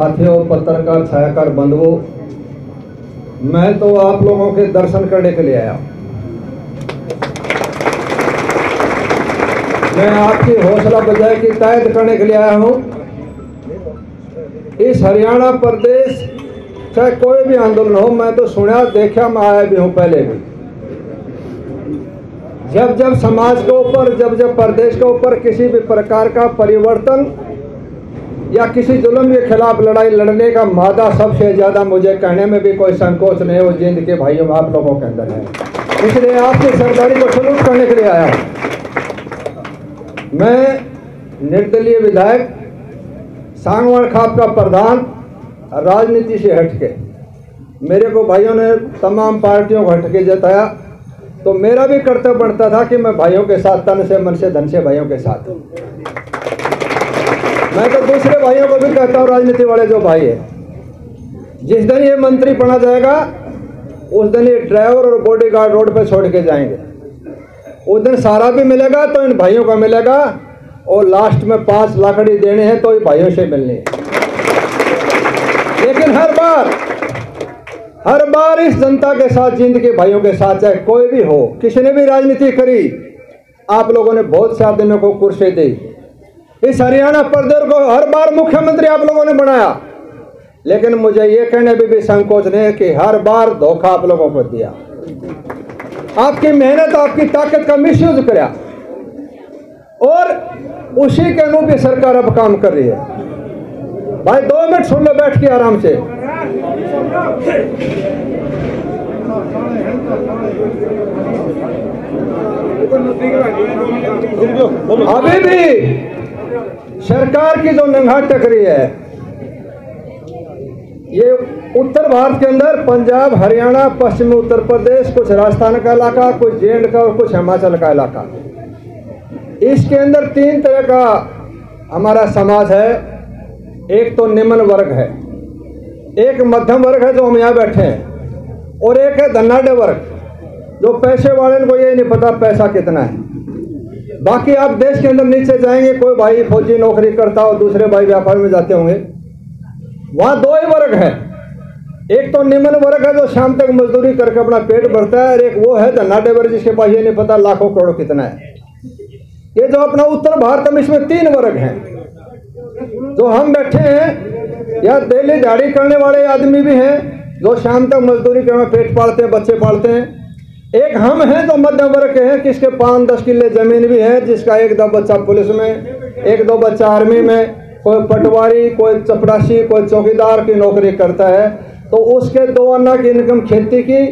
साथियों, पत्रकार, छायाकार बंधुओं, मैं तो आप लोगों के दर्शन करने के लिए आया। मैं आपकी हौसला अफजाई की तायद करने के लिए आया हूं। इस हरियाणा प्रदेश चाहे कोई भी आंदोलन हो, मैं तो सुना देखा, मैं आया भी हूं पहले भी। जब जब समाज के ऊपर, जब जब प्रदेश के ऊपर किसी भी प्रकार का परिवर्तन या किसी जुल्म के खिलाफ लड़ाई लड़ने का मादा सबसे ज्यादा मुझे कहने में भी कोई संकोच नहीं हो, जिंद के भाइयों आप लोगों के अंदर है। इसलिए आपकी सरदारी को सलूट करने के लिए आया हूं। मैं निर्दलीय विधायक, सांगवान खाप का प्रधान, राजनीति से हटके, मेरे को भाइयों ने तमाम पार्टियों को हटके जताया, तो मेरा भी कर्तव्य बनता था कि मैं भाइयों के साथ, तन से, मन से, धन से भाइयों के साथ हूं। मैं तो दूसरे भाइयों को भी कहता हूँ, राजनीति वाले जो भाई है, जिस दिन ये मंत्री बना जाएगा उस दिन ये ड्राइवर और बॉडीगार्ड रोड पे छोड़ के जाएंगे। उस दिन सारा भी मिलेगा तो इन भाइयों का मिलेगा, और लास्ट में 5 लाखड़ी देने हैं तो ये भाइयों से मिलनी है। लेकिन हर बार इस जनता के साथ, जिंद के भाइयों के साथ, चाहे कोई भी हो, किसी ने भी राजनीति करी, आप लोगों ने बहुत से आदमियों को कुर्सी दी। इस हरियाणा प्रदेश को हर बार मुख्यमंत्री आप लोगों ने बनाया, लेकिन मुझे ये कहने में भी संकोच नहीं है कि हर बार धोखा आप लोगों को दिया। आपकी मेहनत, आपकी ताकत का मिसयूज किया, और उसी के अनुरूप सरकार अब काम कर रही है। भाई 2 मिनट सुन लो बैठ के आराम से। अभी भी सरकार की जो नंगा टकरी है, ये उत्तर भारत के अंदर पंजाब, हरियाणा, पश्चिमी उत्तर प्रदेश, कुछ राजस्थान का इलाका, कुछ जे का और कुछ हिमाचल का इलाका, इसके अंदर 3 तरह का हमारा समाज है। एक तो निम्न वर्ग है, एक मध्यम वर्ग है जो हम यहाँ बैठे हैं, और एक है धनाढ़ वर्ग, जो पैसे वाले को ये नहीं पता पैसा कितना है। बाकी आप देश के अंदर नीचे जाएंगे, कोई भाई फौजी नौकरी करता हो, दूसरे भाई व्यापार में जाते होंगे, वहाँ 2 ही वर्ग है। एक तो निम्न वर्ग है जो शाम तक मजदूरी करके अपना पेट भरता है, और एक वो है धनाढ़ वर्ग जिसके पास ये नहीं पता लाखों करोड़ कितना है। ये जो अपना उत्तर भारत में, इसमें 3 वर्ग हैं। जो हम बैठे हैं, या दिल्ली दिहाड़ी करने वाले आदमी भी हैं जो शाम तक मजदूरी करके पेट पालते हैं, बच्चे पालते हैं। एक हम हैं जो मध्यम वर्ग के हैं, किसके 5-10 किले जमीन भी है, जिसका 1-2 बच्चा पुलिस में, 1-2 बच्चा आर्मी में, कोई पटवारी, कोई चपरासी, कोई चौकीदार की नौकरी करता है, तो उसके 2 आना की इनकम खेती की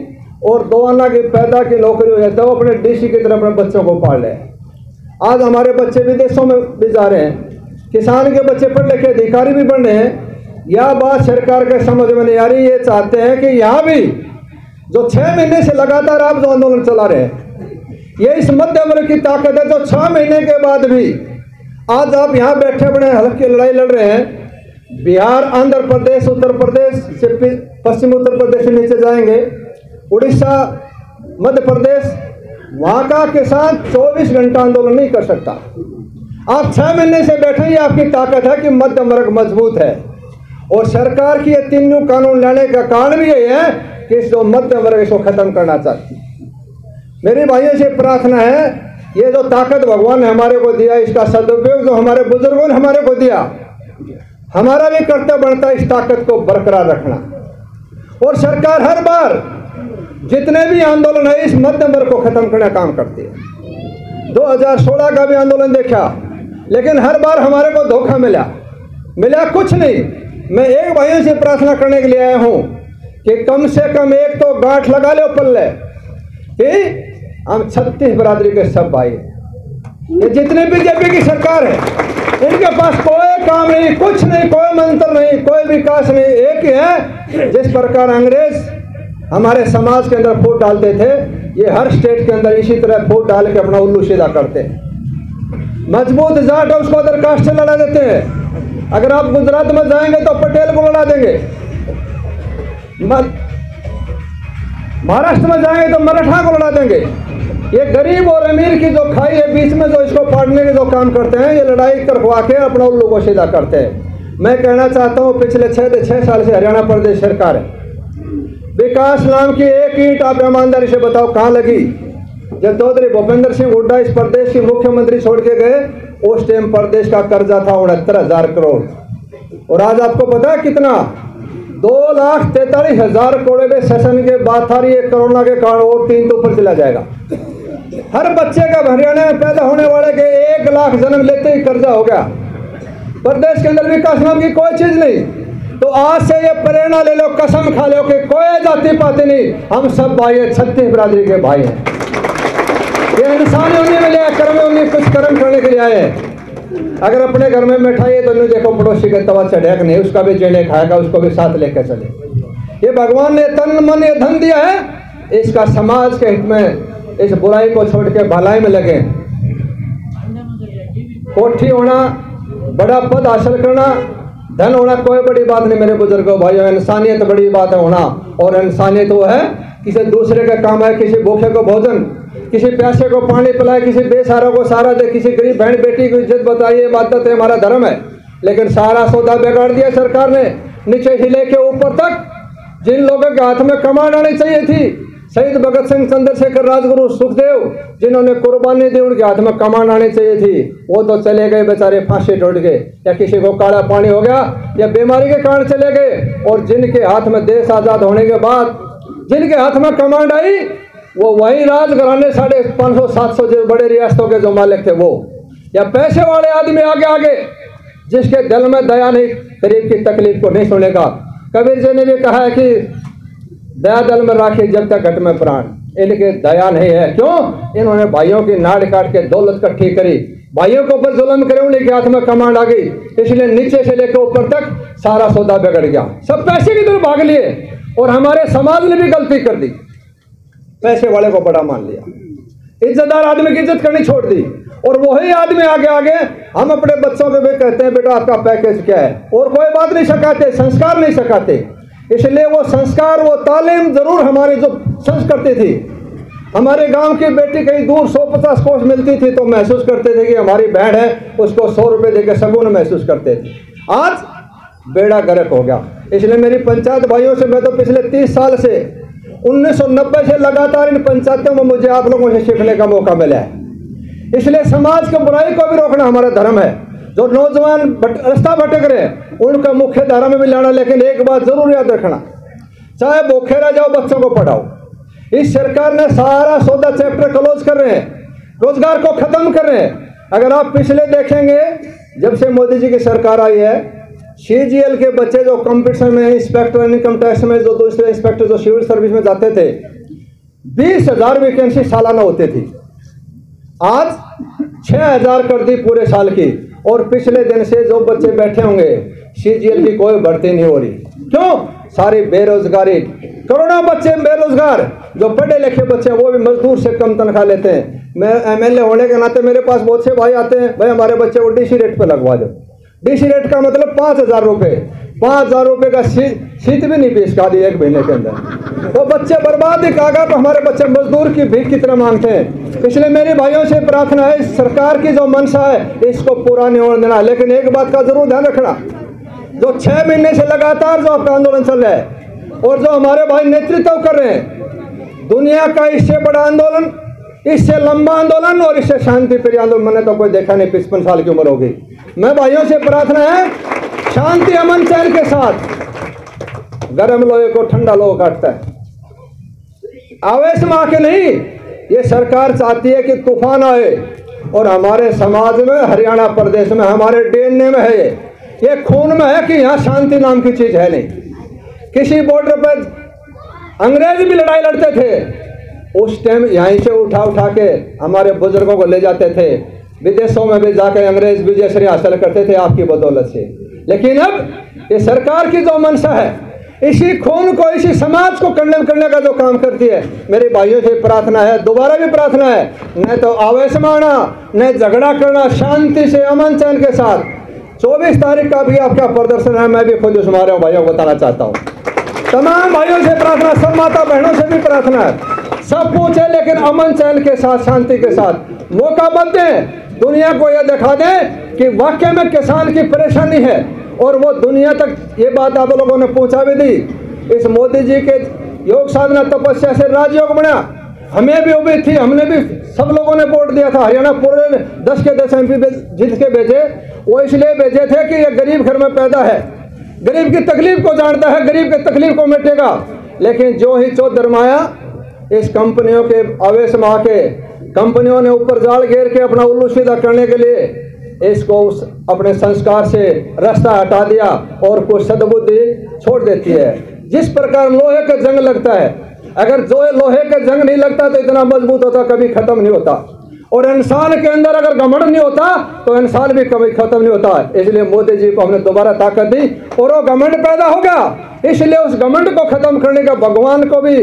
और 2 आना की पैदा की नौकरी हो जाता है। वो अपने डीसी की तरह अपने बच्चों को पाल रहे हैं। आज हमारे बच्चे विदेशों में भी जा रहे हैं, किसान के बच्चे पढ़ लिखे अधिकारी भी बन रहे हैं। यह बात सरकार के समझ में नहीं आ रही। ये चाहते हैं कि यहाँ भी जो 6 महीने से लगातार आप जो आंदोलन चला रहे हैं, ये इस मध्यम वर्ग की ताकत है जो 6 महीने के बाद भी आज आप यहाँ बैठे बड़े हल्की लड़ाई लड़ रहे हैं। बिहार, आंध्र प्रदेश, उत्तर प्रदेश से, पश्चिम उत्तर प्रदेश से नीचे जाएंगे, उड़ीसा, मध्य प्रदेश, वहाँ का किसान 24 घंटा आंदोलन नहीं कर सकता। आप 6 महीने से बैठे, ये आपकी ताकत है कि मध्यम वर्ग मजबूत है। और सरकार की ये 3 कानून लाने का कारण भी यही है कि इस जो मध्यम वर्ग इसको खत्म करना चाहती है। मेरी भाइयों से प्रार्थना है, ये जो ताकत भगवान ने हमारे को दिया, इसका सदुपयोग जो हमारे बुजुर्गों ने हमारे को दिया, हमारा भी कर्तव्य बनता है इस ताकत को बरकरार रखना। और सरकार हर बार जितने भी आंदोलन है, इस मध्यम वर्ग को खत्म करने का काम करती है। 2016 का भी आंदोलन देखा, लेकिन हर बार हमारे को धोखा मिला कुछ नहीं। मैं एक भाइयों से प्रार्थना करने के लिए आया हूं कि कम से कम एक तो गांठ लगा ले पल्ले कि हम 36 बरादरी के सब भाई, ये जितने बीजेपी की सरकार है, इनके पास कोई काम नहीं, कुछ नहीं, कोई मंत्र नहीं, कोई विकास नहीं। एक ही है, जिस प्रकार अंग्रेज हमारे समाज के अंदर फूट डालते थे, ये हर स्टेट के अंदर इसी तरह फूट डाल के अपना उल्लू सीधा करते हैं। मजबूत जाट है उसको अदर कास्ट से लड़ा देते हैं। अगर आप गुजरात में जाएंगे तो पटेल को लड़ा देंगे, महाराष्ट्र में जाएंगे तो मराठा को लड़ा देंगे। ये गरीब और अमीर की जो खाई है बीच में, जो इसको पाड़ने के जो काम करते हैं, ये लड़ाई करवा के अपना उल्लू को सीधा करते हैं। मैं कहना चाहता हूँ पिछले 6 साल से हरियाणा प्रदेश सरकार है, विकास नाम की एक ईंट आप ईमानदारी से बताओ कहाँ लगी? जब चौधरी भूपेंद्र सिंह हुड्डा इस प्रदेश के मुख्यमंत्री छोड़ के गए, उस टाइम प्रदेश का कर्जा था 69,000 करोड़, और आज आपको पता है कितना? 2,43,000 करोड़ में सेशन के बाद था। ये कोरोना के कारण और 3 तो ऊपर चला जाएगा। हर बच्चे का हरियाणा में पैदा होने वाले के 1 लाख जन्म लेते ही कर्जा हो गया। प्रदेश के अंदर विकास नाम की कोई चीज नहीं। तो आज से ये प्रेरणा ले लो, कसम खा लो कि कोई जाति पाति नहीं, हम सब भाई है, छत्तीस बिरादरी के भाई हैं। ये इंसान होने में लिया कर्म उन्हें कुछ कर्म करने के लिए आए हैं। अगर अपने घर में बैठाइए तो नहीं देखो पड़ोसी के तवा चढ़ेगा नहीं, उसका भी जेने खाएगा, उसको भी साथ लेकर चले। ये भगवान ने तन मन ये धन दिया है, इसका समाज के हित में इस बुराई को छोड़ के भलाई में लगे। कोठी होना, बड़ा पद हासिल करना, धन होना कोई बड़ी बात नहीं मेरे बुजुर्गों भाइयों। इंसानियत बड़ी बात है होना, और इंसानियत वो है किसी दूसरे का काम है, किसी भूखे को भोजन, किसी प्यासे को पानी पिलाए, किसी बेसहारा को सहारा दे, किसी गरीब बहन बेटी को इज्जत बताइए, इबादत है, हमारा धर्म है। लेकिन सारा सौदा बिगाड़ दिया सरकार ने, नीचे से लेके ऊपर तक। जिन लोगों के हाथ में कमान आनी चाहिए थी, शहीद भगत सिंह, चंद्रशेखर, राजगुरु, सुखदेव, जिन्होंने कुर्बानी दी, उनके हाथ में कमान आनी चाहिए थी, वो तो चले गए बेचारे, फांसी टूट गए, या किसी को काला पानी हो गया, या बीमारी के कारण चले गए। और जिनके हाथ में देश आजाद होने के बाद जिनके हाथ में कमांड आई, वो वही राजघराने 550-700 जो बड़े रियासतों के जो मालिक थे वो, या पैसे वाले आदमी आगे आगे, जिसके दिल में दया नहीं, गरीब की तकलीफ को नहीं सुनेगा। कबीर जी ने भी कहा है कि दया दिल में राखी जब तक घट में प्राण। इनके दया नहीं है, क्यों? इन्होंने भाइयों की नाड़ काट के दौलत इकट्ठी करी, भाइयों के ऊपर जुल्म करे, उनके हाथ में कमांड आ गई, इसलिए नीचे से लेकर ऊपर तक सारा सौदा बिगड़ गया। सब पैसे की तरफ भाग लिए, और हमारे समाज ने भी गलती कर दी, पैसे वाले को बड़ा मान लिया, इज्जतदार आदमी की इज्जत करनी छोड़ दी। और वही आदमी आगे आगे हम अपने बच्चों को भी कहते हैं बेटा आपका पैकेज क्या है, और कोई बात नहीं सिखाते, संस्कार नहीं सिखाते। इसलिए वो संस्कार, वो तालीम जरूर हमारी जो संस्कृति थी, हमारे गांव की बेटी कहीं दूर 150 कोस मिलती थी तो महसूस करते थे कि हमारी बहन है, उसको 100 रुपये देकर सगुन महसूस करते थे। आज बेड़ा गर्क हो गया। इसलिए मेरी पंचायत भाइयों से, मैं तो पिछले 30 साल से 1990 से लगातार इन पंचायतों में मुझे आप लोगों से सीखने का मौका मिला है। इसलिए समाज की बुराई को भी रोकना हमारा धर्म है। जो नौजवान रास्ता भटक रहे हैं उनका मुख्य धारा में भी लाना, लेकिन एक बात जरूर याद रखना, चाहे भूखे रह जाओ, बच्चों को पढ़ाओ। इस सरकार ने सारा 14 चैप्टर क्लोज कर रहे हैं, रोजगार को खत्म कर रहे हैं। अगर आप पिछले देखेंगे, जब से मोदी जी की सरकार आई है, CGL के बच्चे जो कंपटीशन में, इंस्पेक्टर इनकम टैक्स में, जो दूसरे इंस्पेक्टर जो सिविल सर्विस में जाते थे, 20,000 वैकेंसी सालाना होती थी, आज 6,000 कर दी पूरे साल की। और पिछले दिन से जो बच्चे बैठे होंगे, CGL की कोई भर्ती नहीं हो रही। क्यों? सारी बेरोजगारी, करोड़ों बच्चे बेरोजगार, जो पढ़े लिखे बच्चे वो भी मजदूर से कम तनख्वाह लेते हैं। मैं MLA होने के नाते मेरे पास बहुत से भाई आते हैं, भाई हमारे बच्चे को DC रेट पे लगवा दो। DC रेट का मतलब 5,000 रुपये, 5,000 रुपये का शीत भी नहीं पेश का दी एक महीने के अंदर। वो बच्चे बर्बाद ही कागज, हमारे बच्चे मजदूर की भीख कितना मांगते हैं। इसलिए मेरी भाइयों से प्रार्थना है, सरकार की जो मंशा है इसको पूरा नहीं होने देना। लेकिन एक बात का जरूर ध्यान रखना, जो 6 महीने से लगातार जो आपका आंदोलन चल रहा है और जो हमारे भाई नेतृत्व कर रहे हैं, दुनिया का इससे बड़ा आंदोलन, इससे लंबा आंदोलन और इससे शांति प्रिय आंदोलन मैंने तो कोई देखा नहीं। 55 साल की उम्र हो गई। मैं भाइयों से प्रार्थना है, शांति अमन चैन के साथ, गर्म लोहे को ठंडा लोहा काटता है, आवेश में आके नहीं। ये सरकार चाहती है कि तूफान आए, और हमारे समाज में, हरियाणा प्रदेश में, हमारे DNA में है, ये खून में है कि यहाँ शांति नाम की चीज है नहीं। किसी बॉर्डर पर अंग्रेज भी लड़ाई लड़ते थे, उस टाइम यहीं से उठा उठा के हमारे बुजुर्गों को ले जाते थे, विदेशों में भी जाकर अंग्रेज विजयश्री हासिल करते थे आपकी बदौलत से। लेकिन अब ये सरकार की जो मंशा है, इसी खून को, इसी समाज को कंडेम करने का जो काम करती है, मेरे भाइयों से प्रार्थना है, दोबारा भी प्रार्थना है, न तो आवेश में आना, न झगड़ा करना, शांति से अमन चैन के साथ। 24 तारीख का भी आपका प्रदर्शन है, मैं भी खुद उस हमारे भाइयों को बताना चाहता हूँ। तमाम भाइयों से प्रार्थना, सब माता बहनों से भी प्रार्थना है, सब पूछे लेकिन अमन चैन के साथ, शांति के साथ। मौका मत दें, दुनिया को यह दिखा दें कि वाकई में किसान की परेशानी है और वो दुनिया तक ये बात आप लोगों ने पहुंचा भी दी। इस मोदी जी के योग साधना तपस्या से राजयोग बना, हमें भी उम्मीद थी, हमने भी सब लोगों ने वोट दिया था। हरियाणा पूरे 10 के 10 MP जीत के भेजे, वो इसलिए भेजे थे कि ये गरीब घर में पैदा है, गरीब की तकलीफ को जानता है, गरीब की तकलीफ को मिटेगा। लेकिन जो ही चौथ धर्माया, इस कंपनियों के आवेश में आके कंपनियों ने ऊपर जाल घेर के अपना उल्लू सीधा करने के लिए इसको अपने संस्कार से रास्ता हटा दिया और कुछ सद्बुद्धि छोड़ देती है। जिस प्रकार लोहे का जंग लगता है, अगर जो लोहे का जंग नहीं लगता तो इतना मजबूत होता, कभी खत्म नहीं होता। और इंसान के अंदर अगर घमंड नहीं होता तो इंसान भी कभी खत्म नहीं होता। इसलिए मोदी जी को हमने दोबारा ताकत दी और वो घमंड पैदा होगा। इसलिए उस घमंड को खत्म करने का भगवान को भी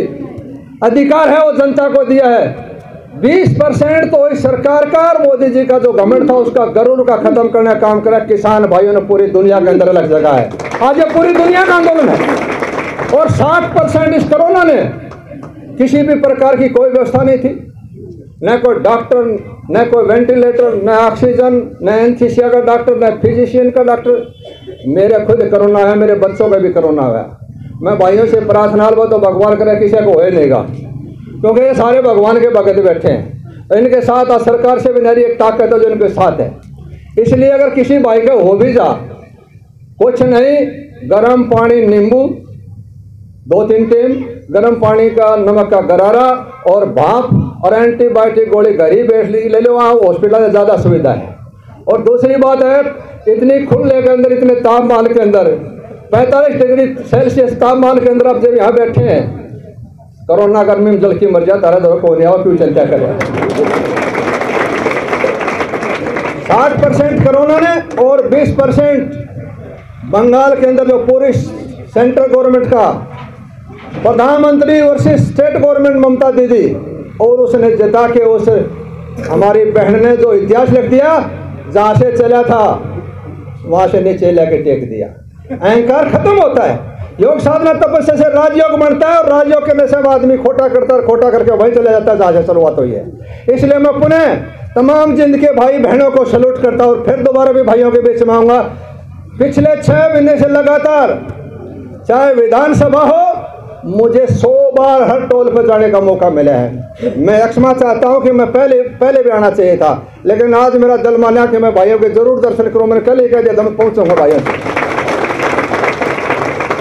अधिकार है, वो जनता को दिया है। 20% तो इस सरकार का और मोदी जी का जो घमंड था उसका गरुड़ का खत्म करने का काम करा किसान भाइयों ने पूरी दुनिया के अंदर अलग जगह है। आज ये पूरी दुनिया का आंदोलन है। और 60% इस कोरोना ने किसी भी प्रकार की कोई व्यवस्था नहीं थी, न कोई डॉक्टर, न कोई वेंटिलेटर, न ऑक्सीजन, न एनेस्थीसिया का डॉक्टर, न फिजिशियन का डॉक्टर। मेरे खुद कोरोना है, मेरे बच्चों का भी कोरोना है। मैं भाइयों से प्रार्थना तो भगवान करे किसी को होए नहींगा, क्योंकि ये सारे भगवान के भगत बैठे हैं। इनके साथ आज सरकार से भी नारी एक ताकत है जो इनके साथ है। इसलिए अगर किसी भाई का हो भी जा, कुछ नहीं, गर्म पानी, नींबू 2-3 टाइम, गर्म पानी का नमक का गरारा और भाप और एंटीबायोटिक गोली घर ही बैठ ले लो, वहाँ हॉस्पिटल में ज़्यादा सुविधा है। और दूसरी बात है, इतनी खुले के अंदर, इतने तापमान के अंदर 45 डिग्री सेल्सियस तापमान के अंदर आप जब यहाँ बैठे हैं, कोरोना गर्मी में जल की मर जाता है तो कौन आवा क्यों चिंता करे। 60% कोरोना ने और 20% बंगाल के अंदर जो पूरी सेंट्रल गवर्नमेंट का प्रधानमंत्री वर्सेस स्टेट गवर्नमेंट ममता दीदी, और उसने जिता के उस हमारी बहन ने जो इतिहास लिख दिया, जहाँ से चला था वहाँ से नीचे लेके टेक दिया। अहंकार खत्म होता है। योग साधना तपस्या से राजयोग बनता है और राजयोग करने से आदमी खोटा करता है और खोटा करके वहीं चला जाता है जहाँ से शुरुआत हुई है। इसलिए मैं पुनः तमाम जिंद के भाई बहनों को सैल्यूट करता हूँ और फिर दोबारा भी भाइयों के बीच में आऊँगा। पिछले 6 महीने से लगातार, चाहे विधानसभा हो, मुझे 100 बार हर टोल पर जाने का मौका मिला है। मैं क्षमा चाहता हूं कि मैं पहले भी आना चाहिए था, लेकिन आज मेरा दिल माना कि मैं भाइयों के जरूर दर्शन करूं। मैंने कल ही कह दिया था मैं पहुंचूंगा भाइयों से।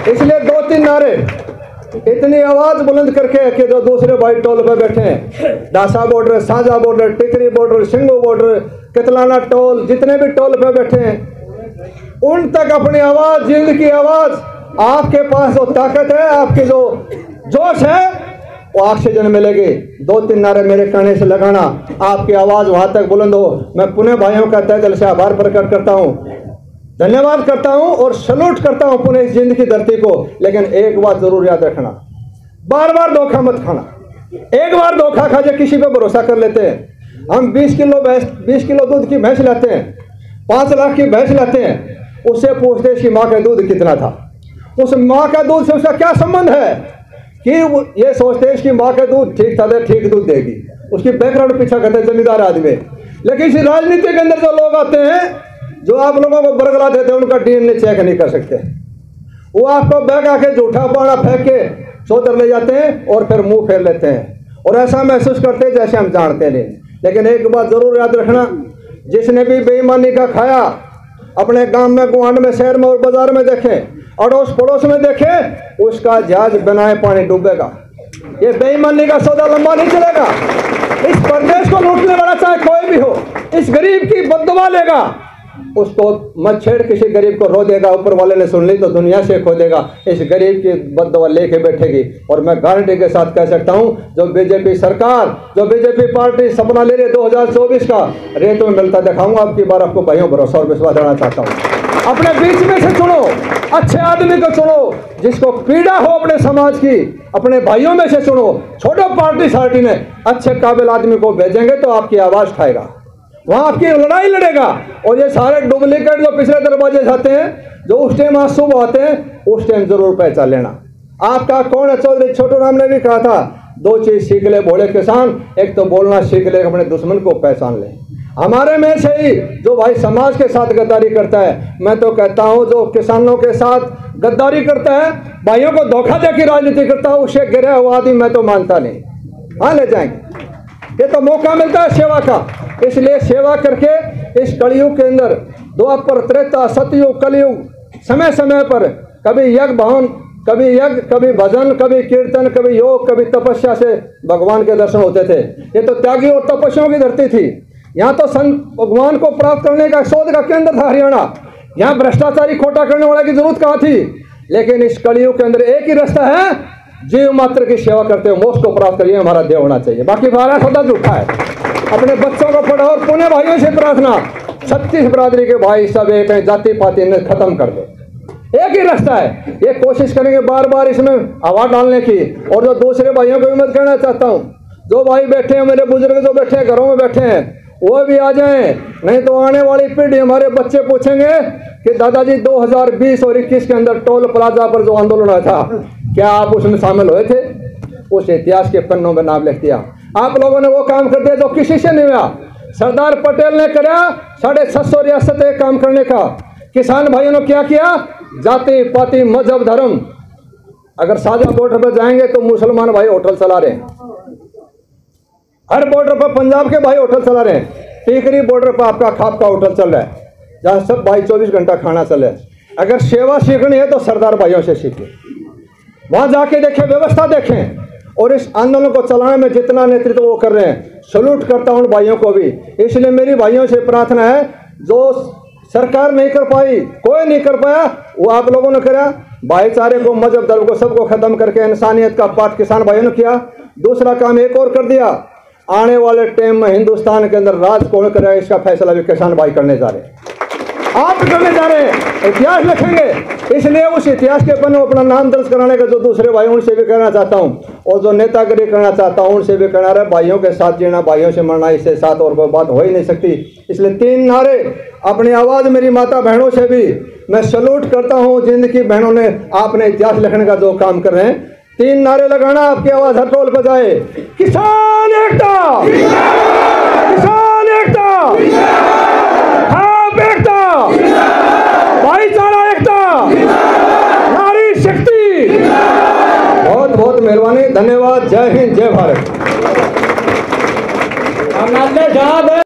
इसलिए 2-3 नारे, इतनी आवाज बुलंद करके कि जो दूसरे भाई टोल पर बैठे हैं, दासा बॉर्डर, साझा border, Tikri border, Singhu border, Kitlana toll, जितने भी टोल पर बैठे हैं, उन तक अपनी आवाज, जिंद की आवाज, आपके पास जो ताकत है, आपके जो जोश है, वो ऑक्सीजन मिलेगी। 2-3 नारे मेरे कहने से लगाना, आपकी आवाज वहां तक बुलंद हो। मैं पुनः भाइयों का तहे दिल से आभार प्रकट करता हूं, धन्यवाद करता हूं और सैल्यूट करता हूं पुनः इस जिंद की धरती को। लेकिन एक बात जरूर याद रखना, बार बार धोखा मत खाना। एक बार धोखा खा जाए किसी पे भरोसा कर लेते हैं। हम 20 किलो दूध की भैंस लाते हैं, 5 लाख की भैंस लाते हैं, उससे पूछते इसकी माँ का दूध कितना था। उस माँ का दूध से उसका क्या संबंध है कि ये सोचते हैं इसकी माँ का दूध ठीक था, ठीक दूध देगी। उसकी बैकग्राउंड पीछा करते हैं, जमींदार आदमी। लेकिन इसी राजनीति के अंदर जो लोग आते हैं, जो आप लोगों को बरगला देते हैं, उनका DNA चेक नहीं कर सकते। वो आपको बैग आके झूठा पाना फेंक के चौधर ले जाते हैं और फिर मुंह फेर लेते हैं और ऐसा महसूस करते हैं जैसे हम जानते नहीं। लेकिन एक बात जरूर याद रखना, जिसने भी बेईमानी का खाया, अपने गांव में, गुआंढ में, शहर में और बाजार में देखे, अड़ोस पड़ोस में देखे, उसका जहाज बनाए पानी डूबेगा। ये बेईमानी का सौदा लंबा नहीं चलेगा। इस प्रदेश को लूटने वाला चाहे कोई भी हो, इस गरीब की बददुआ लेगा, उसको मत छेड़, किसी गरीब को रो देगा, ऊपर वाले ने सुन ली तो दुनिया से खो देगा। इस गरीब की बददुआ लेके बैठेगी। और मैं गारंटी के साथ कह सकता हूं, जो बीजेपी सरकार, जो बीजेपी पार्टी सपना ले रही है 2024 का, रेत में मिलता दिखाऊंगा। अब की बार आपको भाइयों भरोसा और विश्वास देना चाहता हूँ। अपने बीच में से चुनो, अच्छे आदमी को चुनो, जिसको पीड़ा हो अपने समाज की, अपने भाइयों में से चुनो। छोड़ो पार्टी सार्टी ने, अच्छे काबिल आदमी को भेजेंगे तो आपकी आवाज उठाएगा, वहां आपकी लड़ाई लड़ेगा। और ये सारे डुप्लीकेट जो पिछले दरवाजे से आते हैं, जो उस टाइम आज सुबह आते हैं, उस टाइम जरूर पहचान लेना आपका कौन है। चौधरी छोटू राम ने भी कहा था, 2 चीज सीख ले भोले किसान, एक तो बोलना सीख ले, अपने दुश्मन को पहचान ले। हमारे में से ही जो भाई समाज के साथ गद्दारी करता है, मैं तो कहता हूं जो किसानों के साथ गद्दारी करता है, भाइयों को धोखा दे की राजनीति करता है, उसे गिरा हुआ आदमी मैं तो मानता नहीं। हाँ, ले जाएंगे, ये तो मौका मिलता है सेवा का, इसलिए सेवा करके इस कलयुग के अंदर द्वापर त्रेता सतयुग कलयुग समय समय पर कभी यज्ञ भवन, कभी यज्ञ, कभी भजन, कभी कीर्तन, कभी योग, कभी तपस्या से भगवान के दर्शन होते थे। ये तो त्यागी और तपस्याओं की धरती थी। यहाँ तो संत भगवान को प्राप्त करने का शोध का केंद्र था हरियाणा। यहाँ भ्रष्टाचारी खोटा करने वाले की जरूरत कहाँ थी। लेकिन इस कलयुग के अंदर एक ही रास्ता है, जीव मात्र की सेवा करते हुए मोक्ष को प्राप्त करिए, हमारा देह होना चाहिए। बाकी बारह सदा झूठा है। अपने बच्चों को पढ़ाओ और पुणे भाइयों से प्रार्थना, 36 बरादरी के भाई सब एक हैं, जाति पाति ने खत्म कर दो। एक ही रास्ता है। ये कोशिश करेंगे बार बार इसमें हवा डालने की। और जो दूसरे भाइयों को भी मत कहना चाहता हूँ, जो भाई बैठे हैं, मेरे बुजुर्ग जो बैठे हैं, घरों में बैठे हैं, वो भी आ जाएं, नहीं तो आने वाली पीढ़ी, हमारे बच्चे पूछेंगे कि दादाजी 2020 और 21 के अंदर टोल प्लाजा पर जो आंदोलन हुआ था, क्या आप उसमें शामिल हुए थे? उस इतिहास के पन्नों में नाम लिख दिया। आप लोगों ने वो काम कर दिया जो किसी से नहीं हुआ। सरदार पटेल ने करा 650 रियासत एक काम करने का। किसान भाइयों ने क्या किया? जाति पाति मजहब धर्म। अगर साझा बॉर्डर पर जाएंगे तो मुसलमान भाई होटल चला रहे हैं, हर बॉर्डर पर पंजाब के भाई होटल चला रहे हैं, टीकरी बॉर्डर पर आपका खाप का होटल चल रहा है, जहाँ सब भाई 24 घंटा खाना चल रहा है। अगर सेवा सीखनी है तो सरदार भाइयों से सीखें, वहां जाके देखें, व्यवस्था देखें। और इस आंदोलन को चलाने में जितना नेतृत्व वो कर रहे हैं, सैल्यूट करता हूं उन भाइयों को भी। इसलिए मेरी भाइयों से प्रार्थना है, जो सरकार नहीं कर पाई, कोई नहीं कर पाया, वो आप लोगों ने करा। भाईचारे को, मजहब धर्म को, सबको खत्म करके इंसानियत का पाठ किसान भाइयों ने किया। दूसरा काम एक और कर दिया, आने वाले टाइम में हिंदुस्तान के अंदर राज कौन करेगा इसका फैसला भी किसान भाई करने जा रहे हैं, आप करने जा रहे हैं, इतिहास लिखेंगे। इसलिए उस इतिहास के पन्ने अपना नाम दर्ज कराने का जो दूसरे भाई उनसे भी कहना चाहता हूं, और जो नेतागिरी करना चाहता हूं उनसे भी कहना रहे, भाइयों के साथ जीना, भाइयों से मरना, इससे साथ और कोई बात हो ही नहीं सकती। इसलिए 3 नारे, अपनी आवाज मेरी माता बहनों से भी मैं सैल्यूट करता हूं, जिनकी बहनों ने आपने इतिहास लिखने का जो काम कर रहे हैं। 3 नारे लगाना, आपकी आवाज हर टोल पर जाए। किसान एकता, किसान एकता, खाप एकता, भाईचारा एकता, नारी शक्ति। बहुत बहुत मेहरबानी, धन्यवाद। जय हिंद, जय भारत।